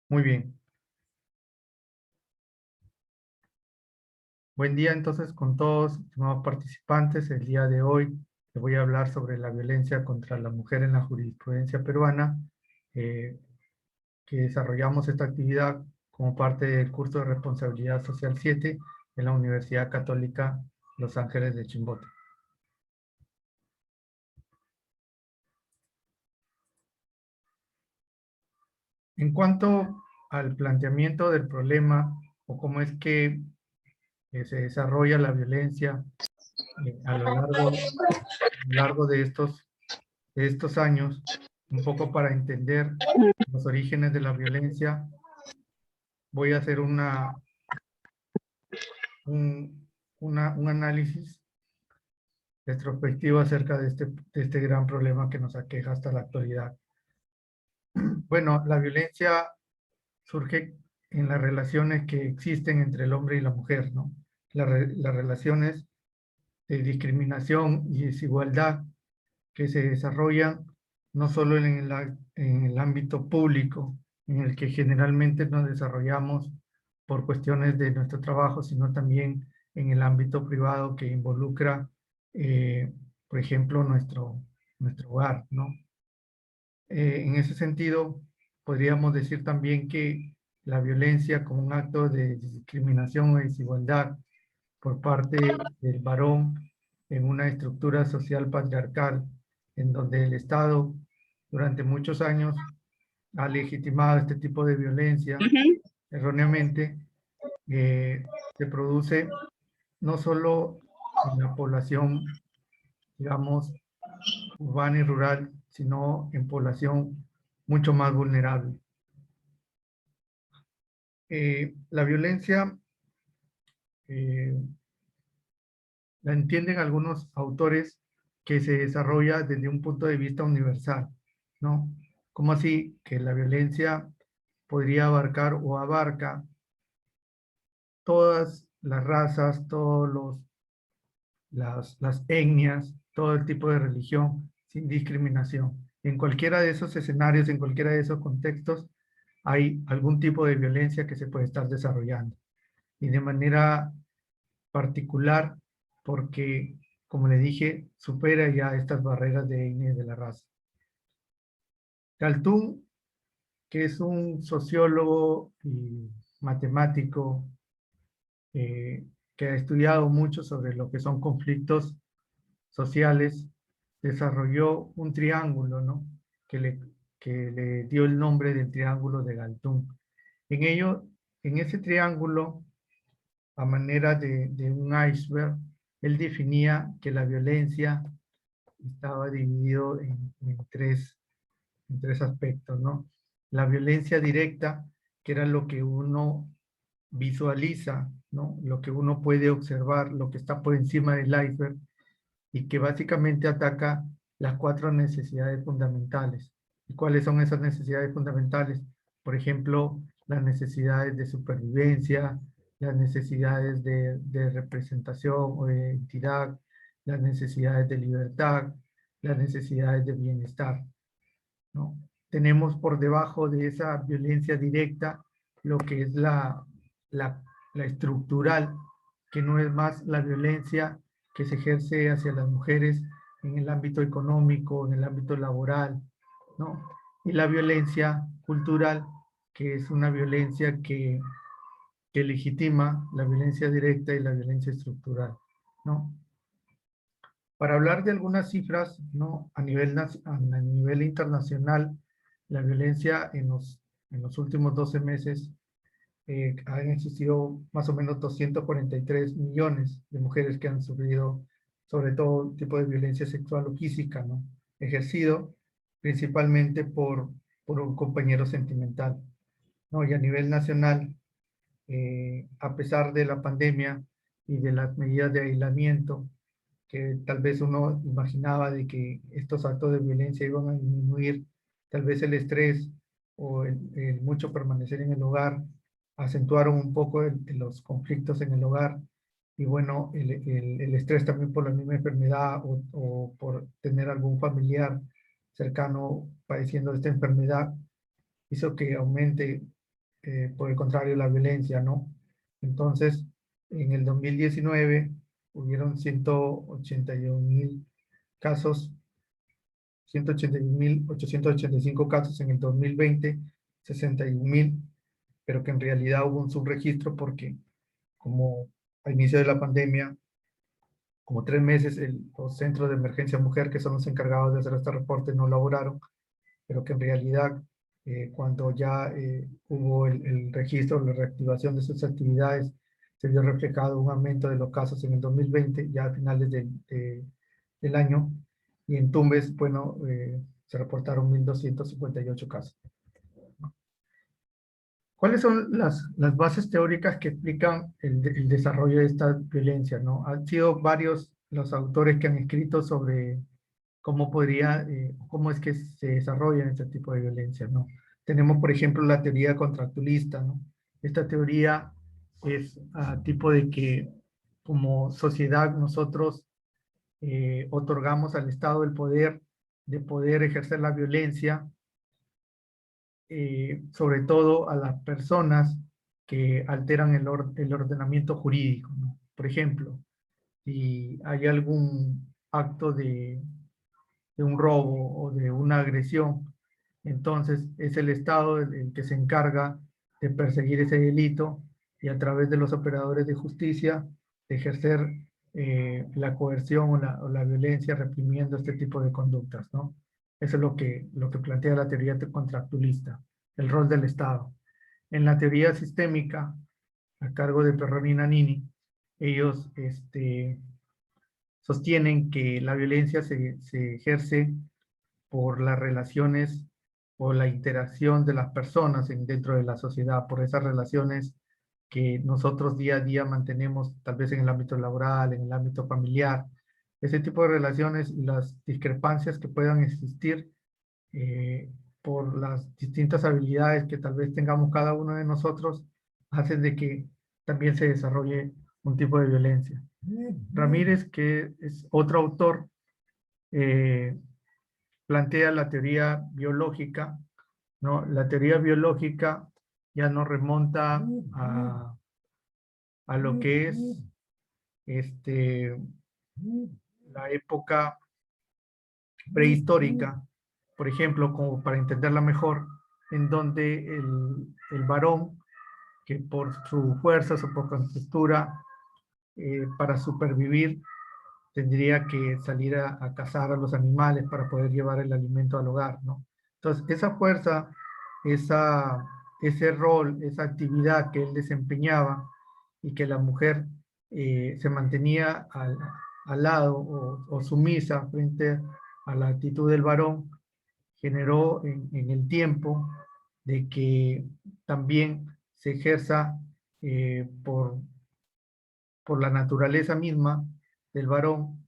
Muy bien. Buen día entonces con todos los nuevos participantes. El día de hoy les voy a hablar sobre la violencia contra la mujer en la jurisprudencia peruana, eh, que desarrollamos esta actividad como parte del curso de Responsabilidad Social 7 en la Universidad Católica Los Ángeles de Chimbote. En cuanto al planteamiento del problema o cómo es que se desarrolla la violencia a lo largo de estos años, un poco para entender los orígenes de la violencia, voy a hacer un análisis retrospectivo acerca de este gran problema que nos aqueja hasta la actualidad. Bueno, la violencia surge en las relaciones que existen entre el hombre y la mujer, ¿no? Las relaciones de discriminación y desigualdad que se desarrollan no solo en el ámbito público, en el que generalmente nos desarrollamos por cuestiones de nuestro trabajo, sino también en el ámbito privado que involucra, por ejemplo, nuestro hogar, ¿no? En ese sentido, podríamos decir también que la violencia como un acto de discriminación o desigualdad por parte del varón en una estructura social patriarcal en donde el Estado durante muchos años ha legitimado este tipo de violencia erróneamente, se produce no solo en la población, digamos, urbana y rural, sino en población mucho más vulnerable. La violencia eh, la entienden algunos autores que se desarrolla desde un punto de vista universal, ¿no? ¿Cómo así? Que la violencia podría abarcar o abarca todas las razas, las etnias, todo el tipo de religión, sin discriminación. En cualquiera de esos escenarios, en cualquiera de esos contextos, hay algún tipo de violencia que se puede estar desarrollando. Y de manera particular, porque, como le dije, supera ya estas barreras de etnia y de la raza. Galtung, que es un sociólogo y matemático eh, que ha estudiado mucho sobre lo que son conflictos sociales, desarrolló un triángulo, ¿no? Que le dio el nombre del triángulo de Galtung. En ello, en ese triángulo, a manera de un iceberg, él definía que la violencia estaba dividido en tres aspectos, ¿no? La violencia directa, que era lo que uno visualiza, ¿no? Lo que uno puede observar, lo que está por encima del iceberg, y que básicamente ataca las cuatro necesidades fundamentales. ¿Y cuáles son esas necesidades fundamentales? Por ejemplo, las necesidades de supervivencia, las necesidades de representación o de identidad, las necesidades de libertad, las necesidades de bienestar, ¿no? Tenemos por debajo de esa violencia directa lo que es la, la estructural, que no es más la violencia que se ejerce hacia las mujeres en el ámbito económico, en el ámbito laboral, ¿no? Y la violencia cultural, que es una violencia que legitima la violencia directa y la violencia estructural, ¿no? Para hablar de algunas cifras, ¿no? A nivel internacional, la violencia en los últimos 12 meses han existido más o menos 243 millones de mujeres que han sufrido sobre todo tipo de violencia sexual o física, ¿no? Ejercido principalmente por un compañero sentimental, ¿no? Y a nivel nacional, a pesar de la pandemia y de las medidas de aislamiento, que tal vez uno imaginaba de que estos actos de violencia iban a disminuir, tal vez el estrés o el mucho permanecer en el hogar acentuaron un poco los conflictos en el hogar y bueno, el estrés también por la misma enfermedad o por tener algún familiar cercano padeciendo esta enfermedad hizo que aumente por el contrario, la violencia, ¿no? Entonces, en el 2019 hubieron 181.000 casos, 181.885 casos, en el 2020, 61.000, pero que en realidad hubo un subregistro porque como a inicio de la pandemia, como 3 meses, los centros de emergencia mujer, que son los encargados de hacer este reporte, no laboraron, pero que en realidad cuando ya hubo el registro, la reactivación de sus actividades, se vio reflejado un aumento de los casos en el 2020, ya a finales del año, y en Tumbes, bueno, se reportaron 1.258 casos. ¿Cuáles son las bases teóricas que explican el desarrollo de esta violencia, ¿no? Han sido varios los autores que han escrito sobre cómo cómo es que se desarrolla este tipo de violencia, ¿no? Tenemos, por ejemplo, la teoría contractualista, ¿no? Esta teoría es tipo de que como sociedad nosotros otorgamos al Estado el poder de poder ejercer la violencia, sobre todo a las personas que alteran el ordenamiento jurídico, ¿no? Por ejemplo, si hay algún acto de un robo o de una agresión, entonces es el Estado el que se encarga de perseguir ese delito y a través de los operadores de justicia de ejercer la coerción o la violencia reprimiendo este tipo de conductas, ¿no? Eso es lo que plantea la teoría contractualista, el rol del Estado. En la teoría sistémica, a cargo de Perroni y Nanini, ellos sostienen que la violencia se ejerce por las relaciones o la interacción de las personas dentro de la sociedad, por esas relaciones que nosotros día a día mantenemos, tal vez en el ámbito laboral, en el ámbito familiar. Ese tipo de relaciones y las discrepancias que puedan existir eh, por las distintas habilidades que tal vez tengamos cada uno de nosotros, hacen de que también se desarrolle un tipo de violencia. Ramírez, que es otro autor, eh, plantea la teoría biológica, ¿no? La teoría biológica ya nos remonta a lo que es este, la época prehistórica, por ejemplo, como para entenderla mejor, en donde el varón, que por su fuerza, su contextura, para supervivir, tendría que salir a cazar a los animales para poder llevar el alimento al hogar, ¿no? Entonces, esa fuerza, ese rol, esa actividad que él desempeñaba y que la mujer se mantenía al lado o sumisa frente a la actitud del varón, generó en el tiempo de que también se ejerza por la naturaleza misma del varón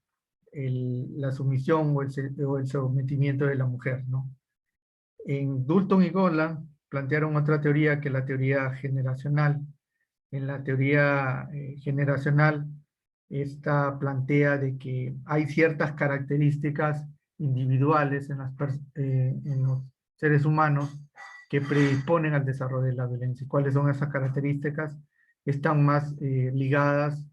la sumisión o el sometimiento de la mujer, ¿no? En Dulton y Golan plantearon otra teoría que es la teoría generacional. En la teoría generacional, esta plantea de que hay ciertas características individuales en los seres humanos que predisponen al desarrollo de la violencia. ¿Cuáles son esas características? Están más ligadas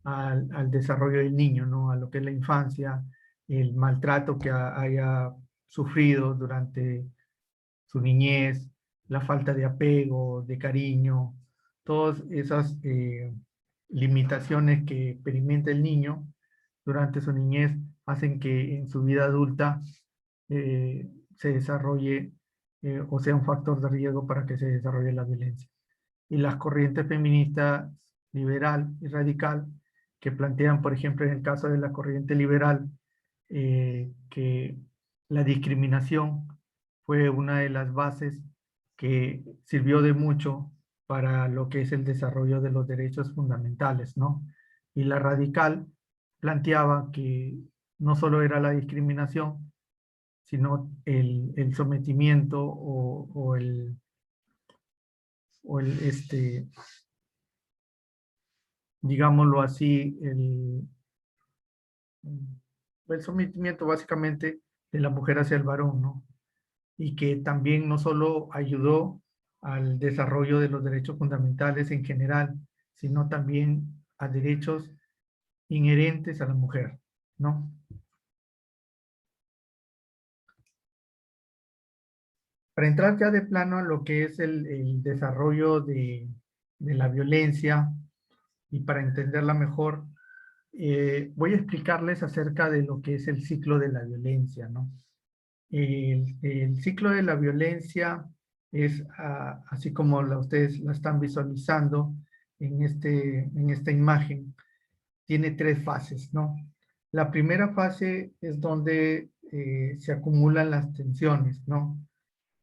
al desarrollo del niño, ¿no? A lo que es la infancia, el maltrato que haya sufrido durante su niñez, la falta de apego, de cariño, todas esas limitaciones que experimenta el niño durante su niñez hacen que en su vida adulta se desarrolle o sea un factor de riesgo para que se desarrolle la violencia. Y las corrientes feministas liberal y radical que plantean, por ejemplo, en el caso de la corriente liberal, que la discriminación fue una de las bases que sirvió de mucho para lo que es el desarrollo de los derechos fundamentales, ¿no? Y la radical planteaba que no solo era la discriminación, sino el sometimiento o digámoslo así, el sometimiento básicamente de la mujer hacia el varón, ¿no? Y que también no solo ayudó al desarrollo de los derechos fundamentales en general, sino también a derechos inherentes a la mujer, ¿no? Para entrar ya de plano a lo que es el desarrollo de la violencia y para entenderla mejor, voy a explicarles acerca de lo que es el ciclo de la violencia, ¿no? El ciclo de la violencia es, así como ustedes la están visualizando en esta imagen, tiene tres fases, ¿no? La primera fase es donde se acumulan las tensiones, ¿no?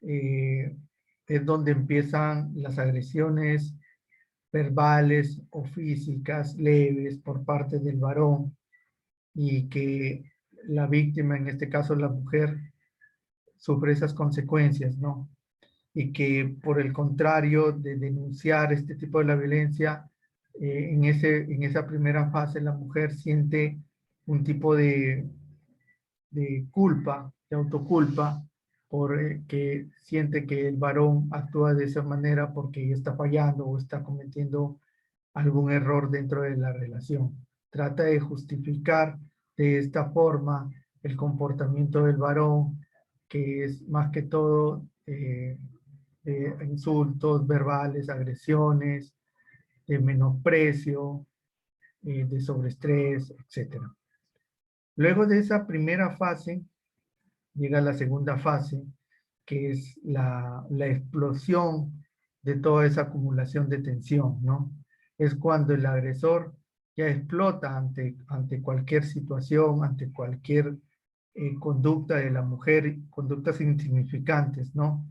Eh, es donde empiezan las agresiones verbales o físicas leves por parte del varón y que la víctima, en este caso la mujer, sufre esas consecuencias, ¿no? Y que por el contrario de denunciar este tipo de la violencia, en esa primera fase la mujer siente un tipo de culpa, de autoculpa, porque siente que el varón actúa de esa manera porque ella está fallando o está cometiendo algún error dentro de la relación. Trata de justificar de esta forma el comportamiento del varón, que es más que todo insultos verbales, agresiones, de menosprecio, de sobreestrés, etc. Luego de esa primera fase, llega la segunda fase, que es la explosión de toda esa acumulación de tensión, ¿no? Es cuando el agresor ya explota ante cualquier situación, ante cualquier conducta de la mujer, conductas insignificantes, ¿no?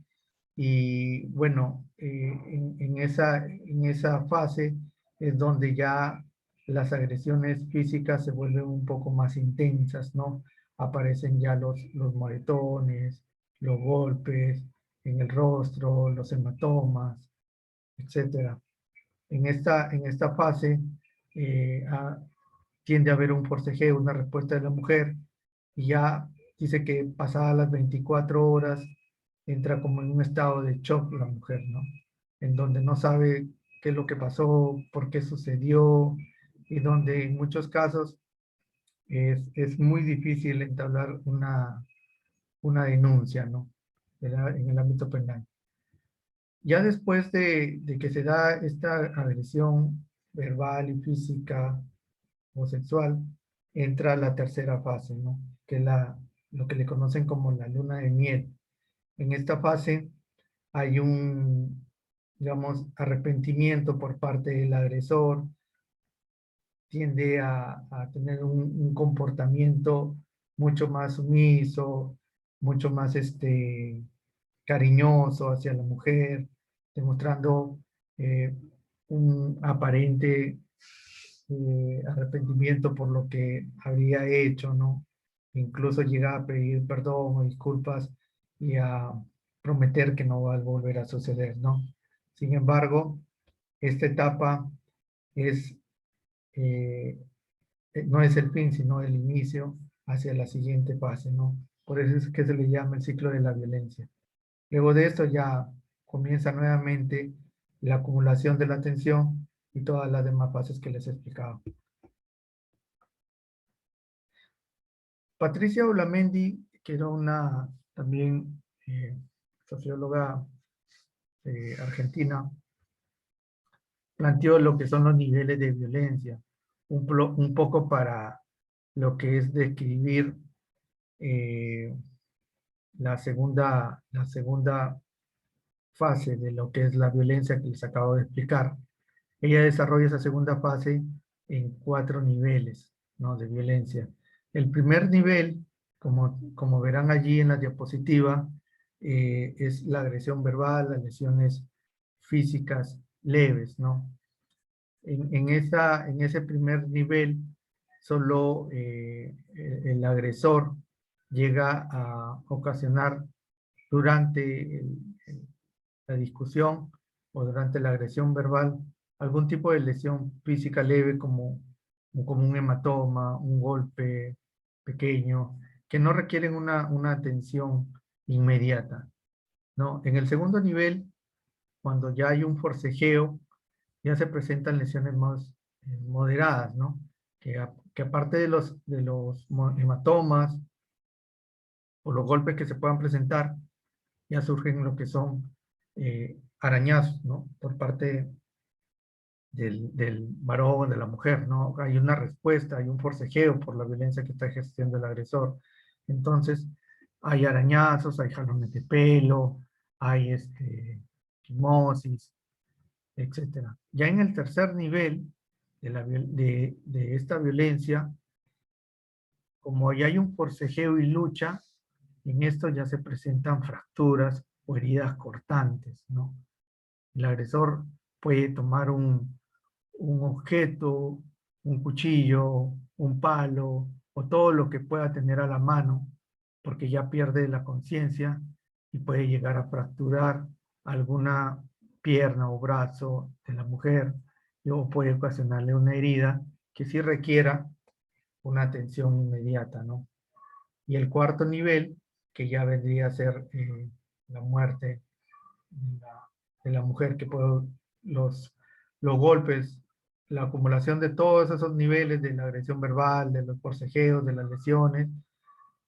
Y bueno, en esa fase es donde ya las agresiones físicas se vuelven un poco más intensas, ¿no? Aparecen ya los moretones, los golpes en el rostro, los hematomas, etcétera. En esta fase eh, a- tiende a haber un forcejeo, una respuesta de la mujer, y ya dice que pasadas las 24 horas entra como en un estado de shock la mujer, ¿no? En donde no sabe qué es lo que pasó, por qué sucedió, y donde en muchos casos es muy difícil entablar una denuncia, ¿no? En el ámbito penal. Ya después de que se da esta agresión verbal y física o sexual, entra la tercera fase, ¿no? Que es lo que le conocen como la luna de miel. En esta fase hay un, digamos, arrepentimiento por parte del agresor, tiende a tener un comportamiento mucho más sumiso, mucho más cariñoso hacia la mujer, demostrando eh, un aparente arrepentimiento por lo que habría hecho, ¿no? Incluso llega a pedir perdón o disculpas y a prometer que no va a volver a suceder, ¿no? Sin embargo, esta etapa es, eh, no es el fin, sino el inicio hacia la siguiente fase, ¿no? Por eso es que se le llama el ciclo de la violencia. Luego de esto ya comienza nuevamente la acumulación de la tensión y todas las demás fases que les he explicado. Patricia Olamendi, que era una también socióloga argentina, planteó lo que son los niveles de violencia, un poco para lo que es describir eh, la segunda fase de lo que es la violencia que les acabo de explicar. Ella desarrolla esa segunda fase en 4 niveles, ¿no? De violencia. El primer nivel, como verán allí en la diapositiva, es la agresión verbal, las lesiones físicas leves, ¿no? En ese primer nivel, solo el agresor llega a ocasionar durante la discusión o durante la agresión verbal algún tipo de lesión física leve como un hematoma, un golpe pequeño, que no requieren una atención inmediata, ¿no? En el segundo nivel cuando ya hay un forcejeo, ya se presentan lesiones más moderadas, ¿no? Que aparte de los hematomas o los golpes que se puedan presentar, ya surgen lo que son arañazos, ¿no? Por parte del varón, de la mujer, ¿no? Hay una respuesta, hay un forcejeo por la violencia que está ejerciendo el agresor. Entonces, hay arañazos, hay jalones de pelo, hay quimosis, etcétera. Ya en el tercer nivel de esta violencia, como ya hay un forcejeo y lucha, en esto ya se presentan fracturas o heridas cortantes, ¿no? El agresor puede tomar un objeto, un cuchillo, un palo, o todo lo que pueda tener a la mano, porque ya pierde la conciencia y puede llegar a fracturar alguna pierna o brazo de la mujer, o puede ocasionarle una herida que sí requiera una atención inmediata, ¿no? Y el cuarto nivel, que ya vendría a ser la muerte de la mujer, que puede, los golpes, la acumulación de todos esos niveles de la agresión verbal, de los forcejeos, de las lesiones,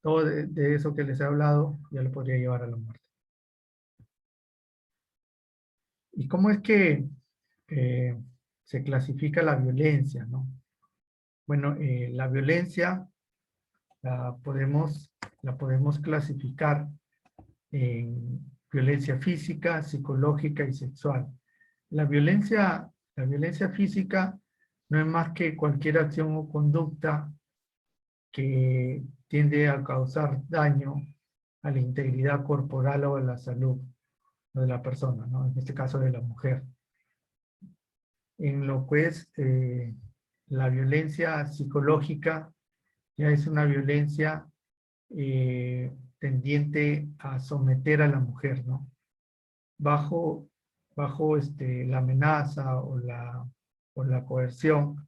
todo de eso que les he hablado, ya lo podría llevar a la muerte. ¿Y cómo es que se clasifica la violencia, no? Bueno, la violencia la podemos clasificar en violencia física, psicológica y sexual. La violencia física no es más que cualquier acción o conducta que tiende a causar daño a la integridad corporal o a la salud de la persona, ¿no? En este caso de la mujer. En lo que es la violencia psicológica, ya es una violencia tendiente a someter a la mujer, ¿no? Bajo la amenaza o la coerción,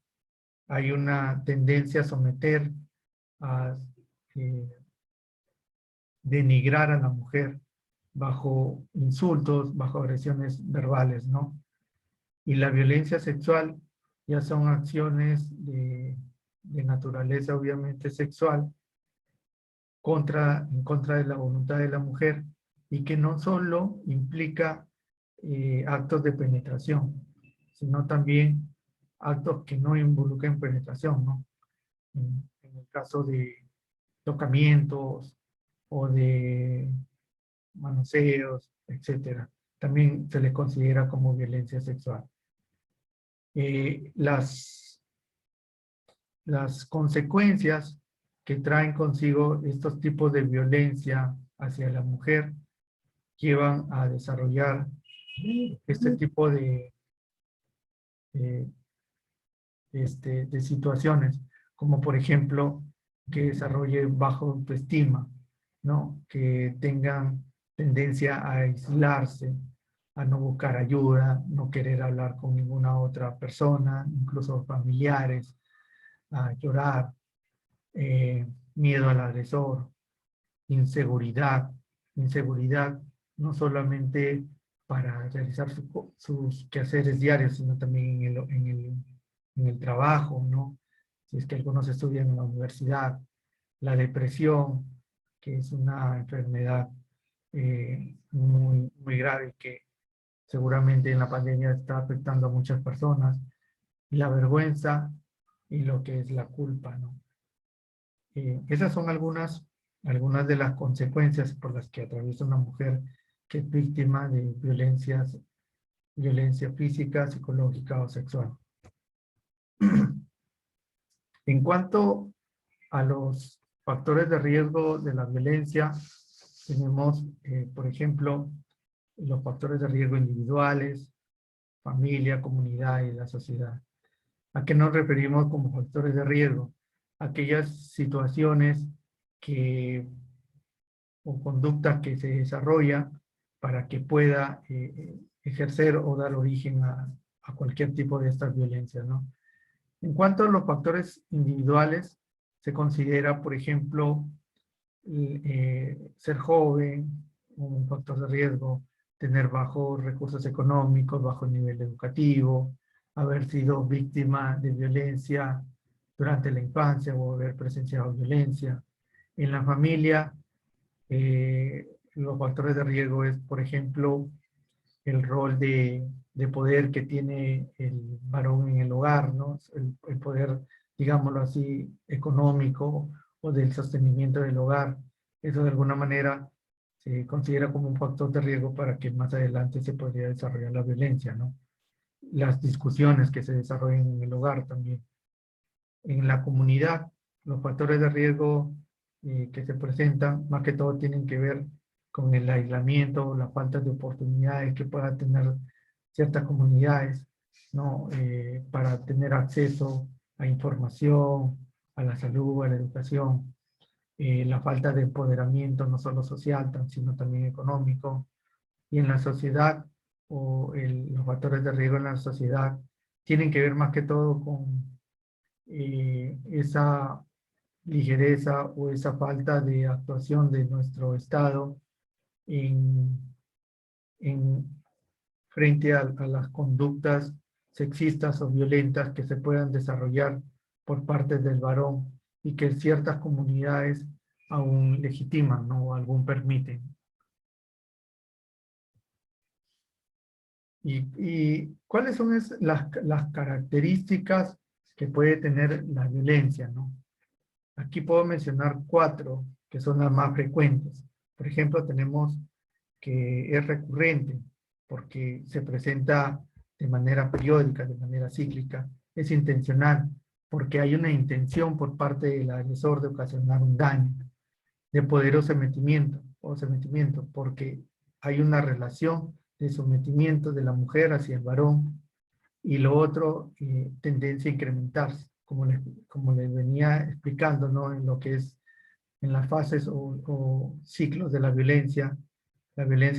hay una tendencia a someter, a eh, denigrar a la mujer bajo insultos, bajo agresiones verbales, ¿no? Y la violencia sexual ya son acciones de naturaleza obviamente sexual en contra de la voluntad de la mujer y que no solo implica actos de penetración, sino también actos que no involucren penetración, ¿no? En el caso de tocamientos o de manoseos, etcétera. También se les considera como violencia sexual. Las consecuencias que traen consigo estos tipos de violencia hacia la mujer llevan a desarrollar este tipo de, de situaciones, como por ejemplo que desarrolle bajo autoestima, ¿no? Que tengan tendencia a aislarse, a no buscar ayuda, no querer hablar con ninguna otra persona, incluso familiares, a llorar, miedo al agresor, inseguridad, inseguridad no solamente para realizar sus quehaceres diarios, sino también en el trabajo, ¿no? Si es que algunos estudian en la universidad, la depresión, que es una enfermedad muy, muy grave que seguramente en la pandemia está afectando a muchas personas, y la vergüenza y lo que es la culpa, ¿no? Esas son algunas de las consecuencias por las que atraviesa una mujer que es víctima de violencia física, psicológica o sexual. En cuanto a los factores de riesgo de la violencia, tenemos, por ejemplo, los factores de riesgo individuales, familia, comunidad y la sociedad. ¿A qué nos referimos como factores de riesgo? Aquellas situaciones o conductas que se desarrolla para que pueda ejercer o dar origen a cualquier tipo de estas violencias, ¿no? En cuanto a los factores individuales, se considera, por ejemplo, ser joven, un factor de riesgo, tener bajos recursos económicos, bajo nivel educativo, haber sido víctima de violencia durante la infancia o haber presenciado violencia. En la familia, los factores de riesgo es, por ejemplo, el rol de poder que tiene el varón en el hogar, ¿no? El poder, digámoslo así, económico o del sostenimiento del hogar. Eso de alguna manera se considera como un factor de riesgo para que más adelante se podría desarrollar la violencia, ¿no? Las discusiones que se desarrollen en el hogar también. En la comunidad, los factores de riesgo que se presentan, más que todo tienen que ver con el aislamiento, la falta de oportunidades que puedan tener ciertas comunidades, ¿no? Para tener acceso a información, a la salud, a la educación, la falta de empoderamiento no solo social, sino también económico, y en la sociedad, los factores de riesgo en la sociedad tienen que ver más que todo con esa ligereza o esa falta de actuación de nuestro Estado en, en frente a las conductas sexistas o violentas que se puedan desarrollar por parte del varón y que ciertas comunidades aún legitiman, ¿no? O aún permiten. ¿Y cuáles son las características que puede tener la violencia, ¿no? Aquí puedo mencionar 4 que son las más frecuentes. Por ejemplo, tenemos que es recurrente porque se presenta de manera periódica, de manera cíclica. Es intencional porque hay una intención por parte del agresor de ocasionar un daño, de poder o sometimiento, porque hay una relación de sometimiento de la mujer hacia el varón, y lo otro, tendencia a incrementarse, como les venía explicando, ¿no? En lo que es en las fases o ciclos de la violencia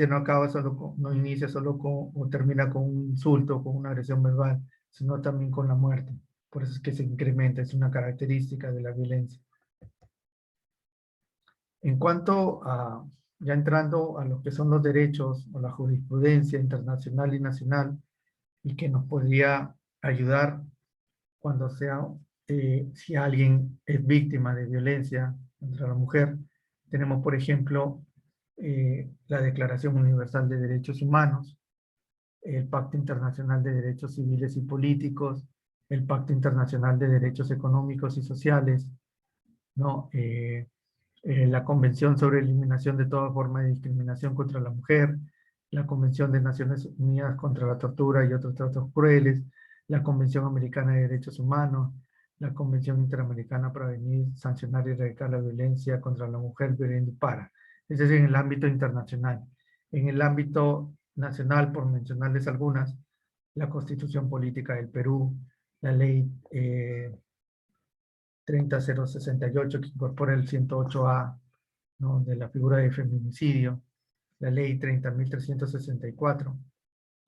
no acaba solo no inicia solo con, o termina con un insulto, con una agresión verbal, sino también con la muerte. Por eso es que se incrementa, es una característica de la violencia. En cuanto a, ya entrando a lo que son los derechos o la jurisprudencia internacional y nacional, y que nos podría ayudar cuando sea, si alguien es víctima de violencia contra la mujer. Tenemos, por ejemplo, la Declaración Universal de Derechos Humanos, el Pacto Internacional de Derechos Civiles y Políticos, el Pacto Internacional de Derechos Económicos y Sociales, ¿no? La Convención sobre Eliminación de toda forma de discriminación contra la mujer, la Convención de Naciones Unidas contra la Tortura y otros tratos crueles, la Convención Americana de Derechos Humanos, la Convención Interamericana para prevenir, sancionar y erradicar la violencia contra la mujer, violencia para. Ese es en el ámbito internacional. En el ámbito nacional, por mencionarles algunas, la Constitución Política del Perú, la Ley 30068 que incorpora el 108A, ¿no? De la figura de feminicidio, la Ley 30.364,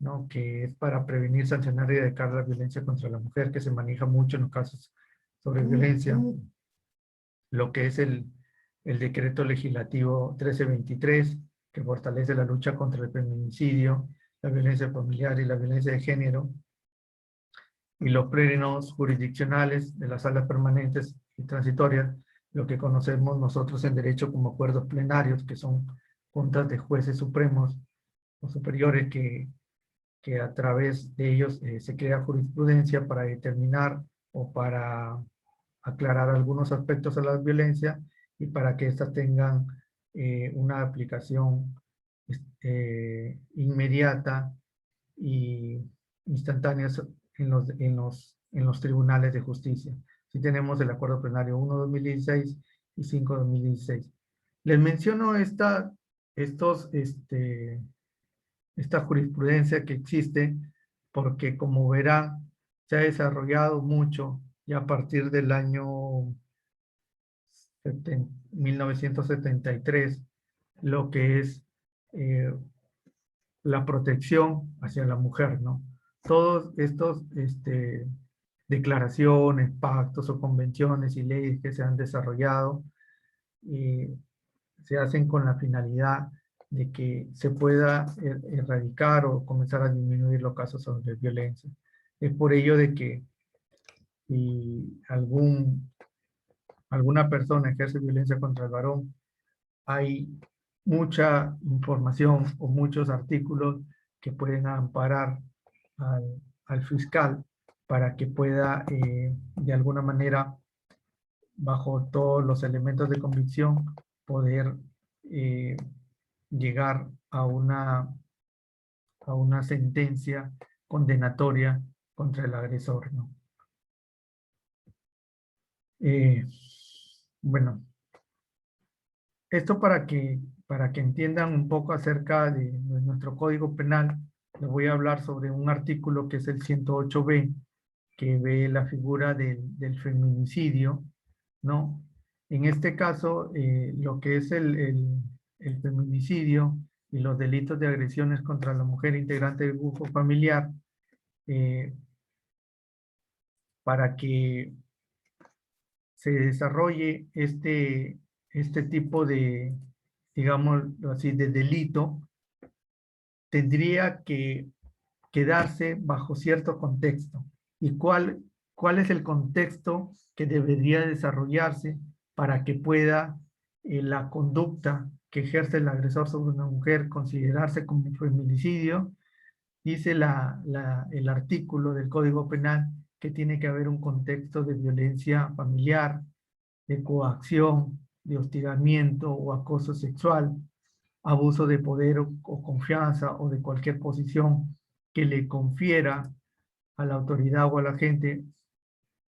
¿no? Que es para prevenir, sancionar y erradicar la violencia contra la mujer, que se maneja mucho en los casos sobre violencia, lo que es el decreto legislativo 1323, que fortalece la lucha contra el feminicidio, la violencia familiar y la violencia de género, y los plenos jurisdiccionales de las salas permanentes y transitorias, lo que conocemos nosotros en derecho como acuerdos plenarios, que son juntas de jueces supremos o superiores que a través de ellos se crea jurisprudencia para determinar o para aclarar algunos aspectos de la violencia y para que éstas tengan una aplicación inmediata y instantánea en los tribunales de justicia. Sí tenemos el acuerdo plenario 1/2016 y 5/2016. Les menciono esta jurisprudencia que existe porque, como verán, se ha desarrollado mucho ya a partir del año 1973, lo que es la protección hacia la mujer, ¿no? Todos estos declaraciones, pactos o convenciones y leyes que se han desarrollado se hacen con la finalidad de que se pueda erradicar o comenzar a disminuir los casos de violencia. Es por ello de que si alguna persona ejerce violencia contra el varón, hay mucha información o muchos artículos que pueden amparar al fiscal para que pueda, de alguna manera, bajo todos los elementos de convicción, poder llegar a una sentencia condenatoria contra el agresor, ¿no? Bueno, esto para que entiendan un poco acerca de nuestro Código Penal, les voy a hablar sobre un artículo que es el 108B, que ve la figura del feminicidio, ¿no? En este caso, lo que es el feminicidio y los delitos de agresiones contra la mujer integrante del grupo familiar, para que se desarrolle este tipo de, digamos así, de delito, tendría que quedarse bajo cierto contexto. ¿Y cuál es el contexto que debería desarrollarse para que pueda la conducta que ejerce el agresor sobre una mujer considerarse como un feminicidio? Dice el artículo del Código Penal que tiene que haber un contexto de violencia familiar, de coacción, de hostigamiento o acoso sexual, abuso de poder o confianza o de cualquier posición que le confiera a la autoridad o a la gente,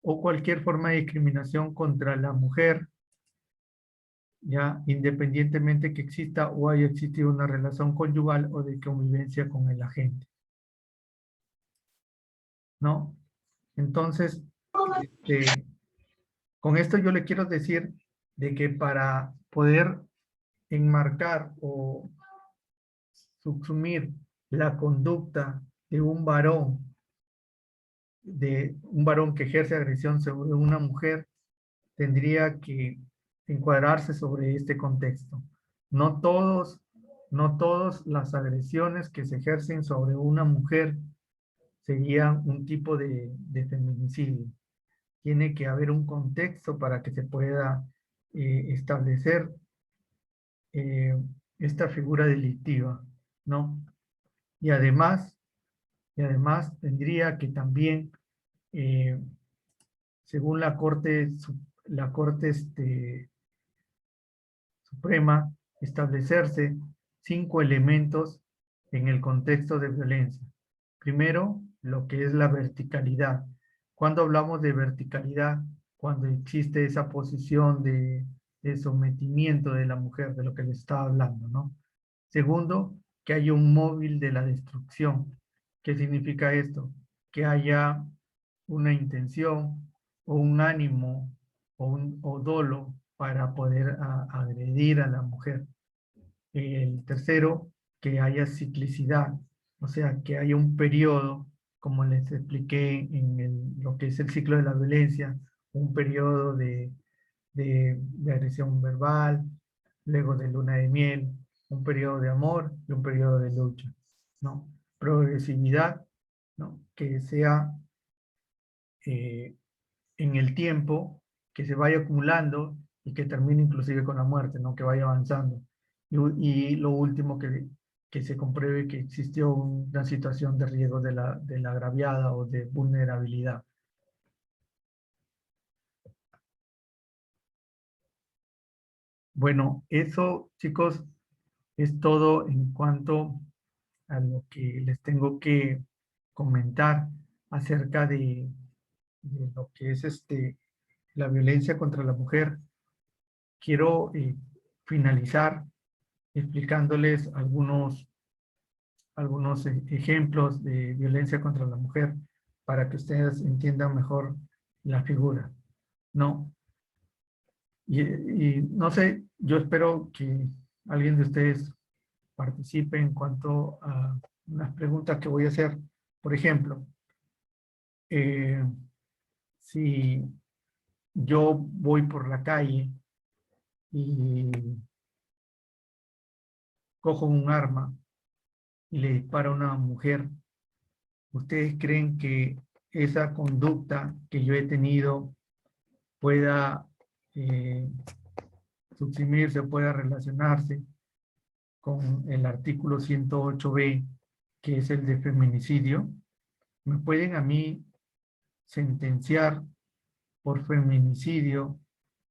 o cualquier forma de discriminación contra la mujer, ya independientemente que exista o haya existido una relación conyugal o de convivencia con el agente, ¿no? Entonces, con esto yo le quiero decir de que para poder enmarcar o subsumir la conducta de un varón que ejerce agresión sobre una mujer, tendría que encuadrarse sobre este contexto. No todos, no todas las agresiones que se ejercen sobre una mujer serían un tipo de feminicidio. Tiene que haber un contexto para que se pueda establecer eh, esta figura delictiva, ¿no? Y además, tendría que también, eh, según la Corte Suprema, establecerse 5 elementos en el contexto de violencia. Primero, lo que es la verticalidad. Cuando hablamos de verticalidad, cuando existe esa posición de sometimiento de la mujer, de lo que le estaba hablando, ¿no? Segundo, que haya un móvil de la destrucción. ¿Qué significa esto? Que haya una intención o un ánimo o dolo para poder agredir a la mujer. El tercero, que haya ciclicidad, o sea, que haya un periodo, como les expliqué lo que es el ciclo de la violencia, un periodo de agresión verbal, luego de luna de miel, un periodo de amor y un periodo de lucha, ¿no? Progresividad, ¿no? Que sea eh, en el tiempo, que se vaya acumulando y que termine inclusive con la muerte, ¿no? Que vaya avanzando. Y lo último, que se compruebe que existió una situación de riesgo de la agraviada o de vulnerabilidad. Bueno, eso, chicos, es todo en cuanto a lo que les tengo que comentar acerca de lo que es la violencia contra la mujer. Quiero finalizar explicándoles algunos ejemplos de violencia contra la mujer para que ustedes entiendan mejor la figura, ¿no? Y no sé, yo espero que alguien de ustedes participe en cuanto a unas preguntas que voy a hacer. Por ejemplo, eh, si yo voy por la calle y cojo un arma y le disparo a una mujer, ¿ustedes creen que esa conducta que yo he tenido pueda subsumirse, pueda relacionarse con el artículo 108b, que es el de feminicidio? ¿Me pueden a mí sentenciar por feminicidio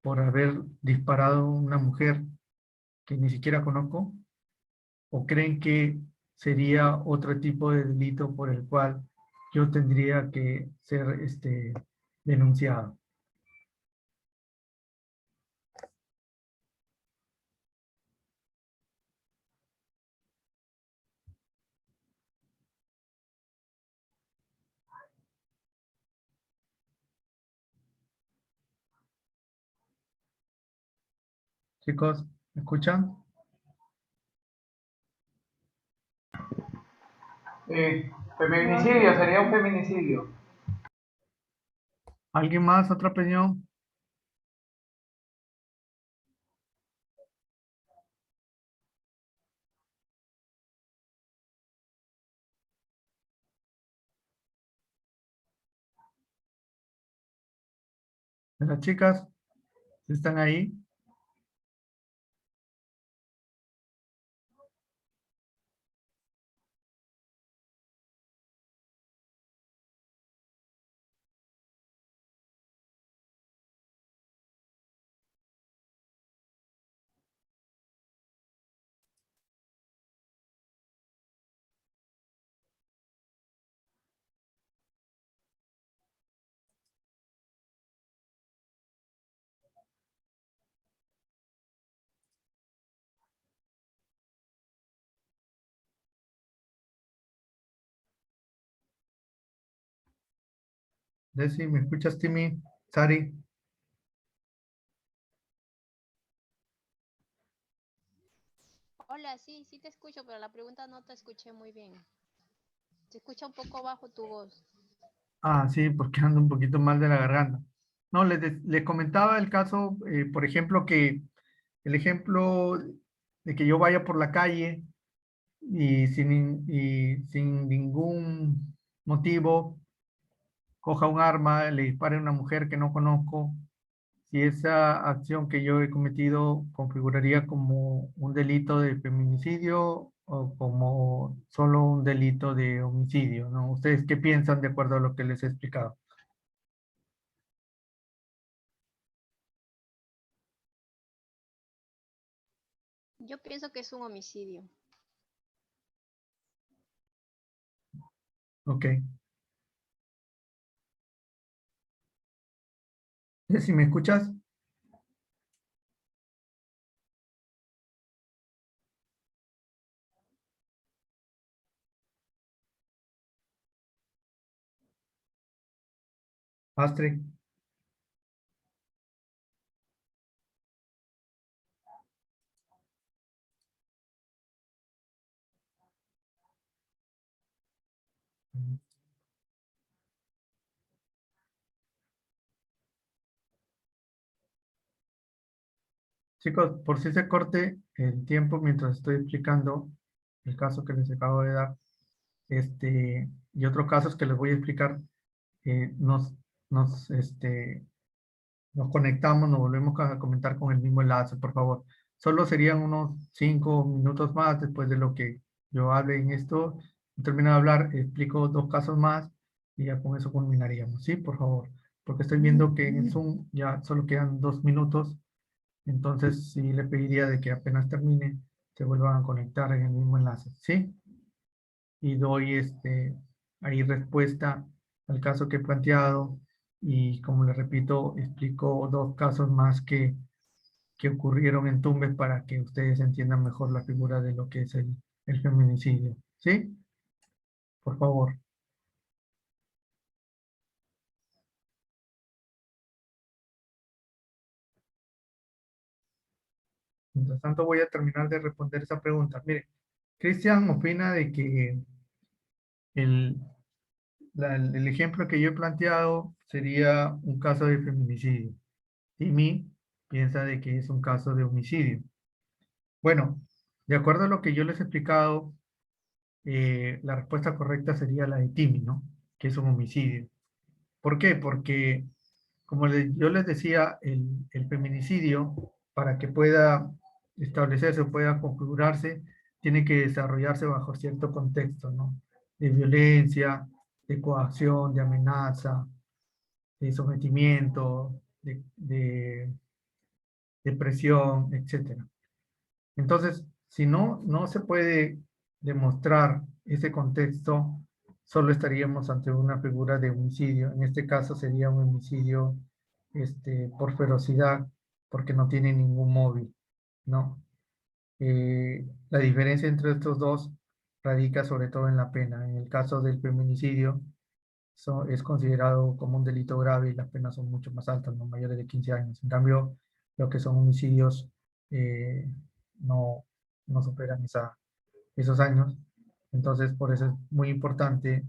por haber disparado a una mujer que ni siquiera conozco? ¿O creen que sería otro tipo de delito por el cual yo tendría que ser denunciado? Chicos, ¿me escuchan? Feminicidio, sería un feminicidio. ¿Alguien más? ¿Otra opinión? ¿De las chicas? ¿Están ahí? Desi, ¿me escuchas, Timmy? Sari, Hola, sí, sí te escucho, pero la pregunta no te escuché muy bien. Se escucha un poco bajo tu voz. sí, porque ando un poquito mal de la garganta. No, les comentaba el caso, por ejemplo, que el ejemplo de que yo vaya por la calle y sin ningún motivo coja un arma, le dispare a una mujer que no conozco, si esa acción que yo he cometido configuraría como un delito de feminicidio o como solo un delito de homicidio, ¿no? ¿Ustedes qué piensan de acuerdo a lo que les he explicado? Yo pienso que es un homicidio. Ok. Si me escuchas, Astrid. Chicos, por si se corte el tiempo mientras estoy explicando el caso que les acabo de dar, y otros casos que les voy a explicar, eh, nos, nos conectamos, nos volvemos a comentar con el mismo enlace, por favor. Solo serían unos 5 minutos más después de lo que yo hable en esto. Termino de hablar, explico 2 casos más y ya con eso culminaríamos, ¿sí? Por favor. Porque estoy viendo que en Zoom ya solo quedan 2 minutos, entonces sí le pediría de que apenas termine se vuelvan a conectar en el mismo enlace, ¿sí? Y doy ahí respuesta al caso que he planteado y como le repito, explico 2 casos más que ocurrieron en Tumbes para que ustedes entiendan mejor la figura de lo que es el feminicidio. ¿Sí? Por favor. Mientras tanto voy a terminar de responder esa pregunta. Mire, Cristian opina de que el, el ejemplo que yo he planteado sería un caso de feminicidio. Timmy piensa de que es un caso de homicidio. Bueno, De acuerdo a lo que yo les he explicado, la respuesta correcta sería la de Timi, ¿no? Que es un homicidio. ¿Por qué? Porque, como yo les decía, el feminicidio, para que pueda establecerse o pueda configurarse, tiene que desarrollarse bajo cierto contexto, ¿no? De violencia, de coacción, de amenaza, de sometimiento, de presión, etcétera. Entonces, si no se puede demostrar ese contexto, solo estaríamos ante una figura de homicidio. En este caso sería un homicidio por ferocidad, porque no tiene ningún móvil, ¿no? La diferencia entre estos dos radica sobre todo en la pena. En el caso del feminicidio, es considerado como un delito grave y las penas son mucho más altas, no mayores de 15 años. En cambio, lo que son homicidios eh, no superan esos años. Entonces, por eso es muy importante